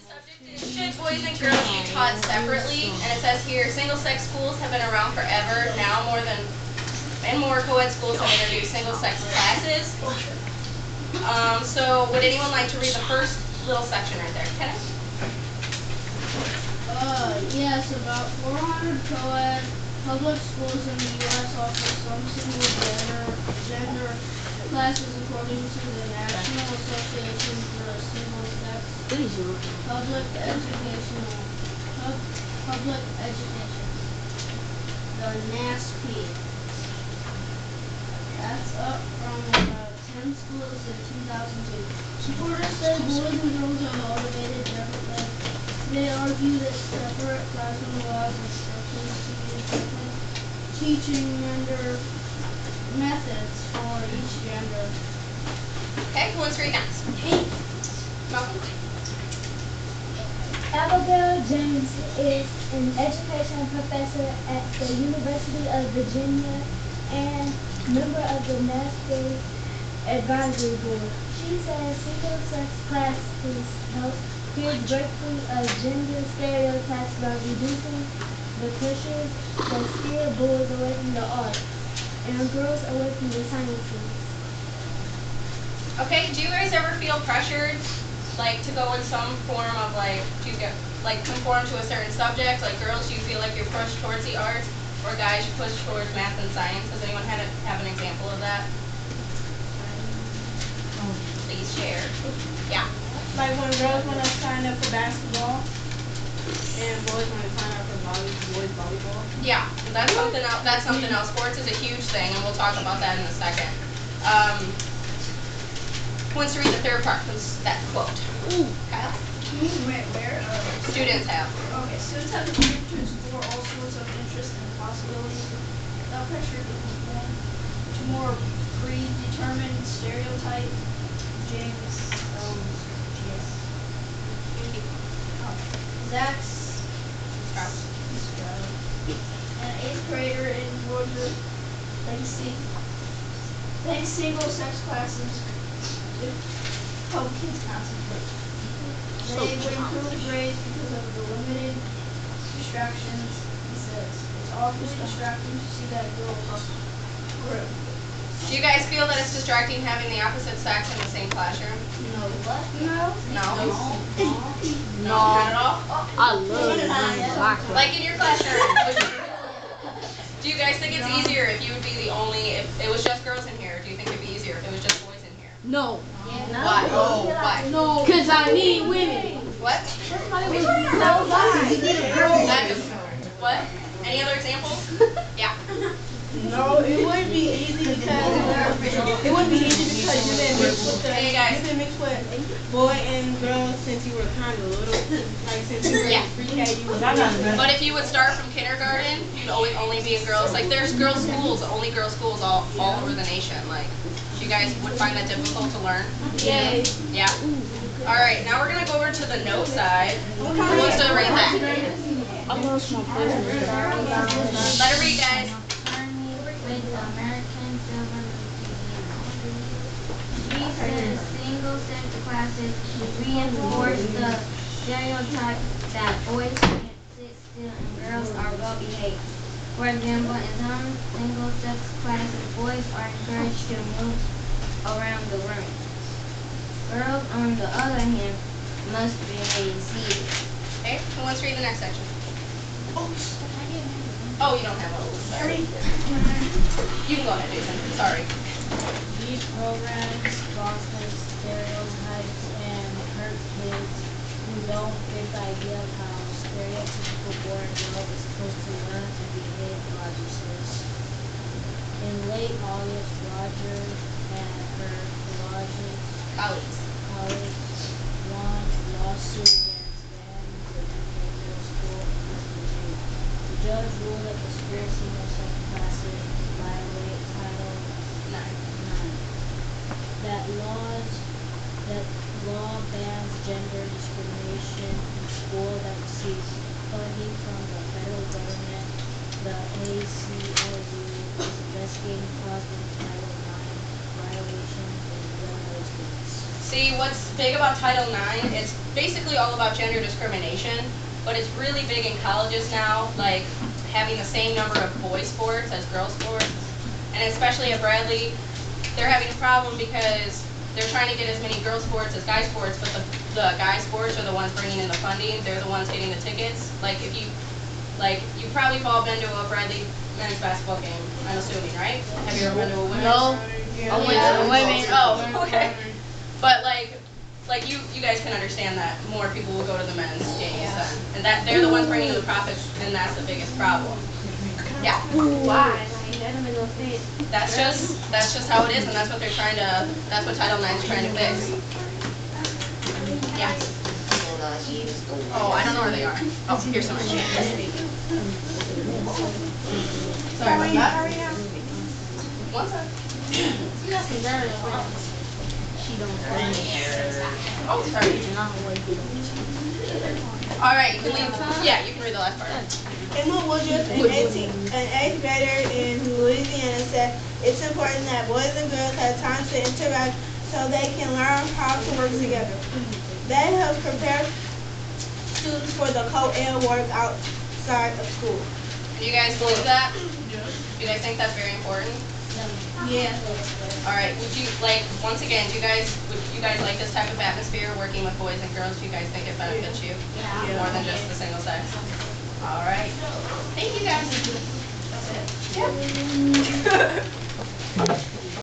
subject is, should boys and girls be taught separately? And it says here, single-sex schools have been around forever. Now more co-ed schools have introduced single-sex classes. So would anyone like to read the first little section right there? Kenneth? Yes, about 400 co-ed public schools in the U.S. offer some single-gender classes according to the National Association for Single-Sex Public Education, the NASP. That's up from about 10 schools in 2002. Supporters say boys and girls are motivated differently. They argue that separate classroom laws and instructions to use different teaching methods for each gender. Okay, who wants to read next? Malcolm? Abigail James is an education professor at the University of Virginia and member of the NASP Advisory Board. She says single-sex classes help kids break free of gender stereotypes by reducing the pressures that steer boys away from the arts and girls away from the sciences. Okay, do you guys ever feel pressured, like, to go in some form of, like, to get, like, conform to a certain subject? Like, girls, do you feel like you're pushed towards the arts, or guys, you push towards math and science? Does anyone have an example of that? Please share. Yeah. Like when girls want to sign up for basketball and boys want to sign up for boys volleyball. Yeah, that's something else. That's something else. Sports is a huge thing, and we'll talk about that in a second. Who wants to read the third part? That quote. Kyle? Where? Students have. Okay, students have the freedom to explore all sorts of interests and possibilities without pressure to conform to more predetermined stereotype. James, Zach's an 8th grader in Georgia. They single-sex classes to help kids concentrate. They would improve grades because of the limited distractions. He says it's awfully distracting to see that girl grow. Do you guys feel that it's distracting having the opposite sex in the same classroom? No. What? No. No, not at all? I love it. Like in your classroom. Do you guys think it's easier if you would be the only, if it was just girls in here? Do you think it'd be easier if it was just boys in here? No. Why? Oh, why? No. Because I need women. What? What? Any other examples? Yeah. No, it wouldn't be easy because you didn't mix with boy and girl since you were kind of little, like since you were in pre-K. But if you would start from kindergarten, you'd always only be in girls. Like there's girls schools, only girls schools all over the nation. Like, you guys would find that difficult to learn? Yeah. Yeah. All right, now we're gonna go over to the no side. Who wants to read that? I lost my place. Let her read, guys. With the American Civil She says single-sex classes reinforce the stereotype that boys can't sit still and girls are well-behaved. For example, in some single-sex classes, boys are encouraged to move around the room. Girls, on the other hand, must remain seated. Okay, who wants to read the next section? Oh, you don't have one. Sorry. You can go ahead, Jason. Sorry. These programs foster stereotypes and hurt kids who don't fit the idea of how stereotypical boy and girl is supposed to learn and behave, Roger says. In late August, Roger and her colleagues won a lawsuit against them for middle school in West Virginia. The judge ruled that the single-sex classes violate Title 9. That law bans gender discrimination in school that receives funding from the federal government. The ACLU is investigating possible Title 9 violations in Illinois states. See, what's big about Title IX. It's basically all about gender discrimination, but it's really big in colleges now, like having the same number of boys sports as girls sports. And especially at Bradley, they're having a problem because they're trying to get as many girls sports as guy sports, but the guy sports are the ones bringing in the funding. They're the ones getting the tickets. Like if you, like you probably all been to a Bradley men's basketball game, I'm assuming, right? Have you ever been to a women's? No. I went to the women. Oh, okay. But like you guys can understand that more people will go to the men's games then. And that they're the ones bringing in the profits, and that's the biggest problem. Yeah. Why? That don't make no sense. That's just how it is, and that's what they're trying to, that's what Title IX is trying to fix. Yeah. Oh, I don't know where they are. Oh, here's some. Sorry about that. One sec. You got some girl. She don't play. Oh, sorry. All right, you can leave. Yeah, you can read the last part. Emma Woodruff, an eighth grader in Louisiana, said it's important that boys and girls have time to interact so they can learn how to work together. That helps prepare students for the co-ed work outside of school. Do you guys believe that? Do you guys think that's very important? Yeah. All right. Would you like, once again, would you guys like this type of atmosphere working with boys and girls? Do you guys think it benefits you more than just the single sex? All right. Thank you guys. That's it. Yeah.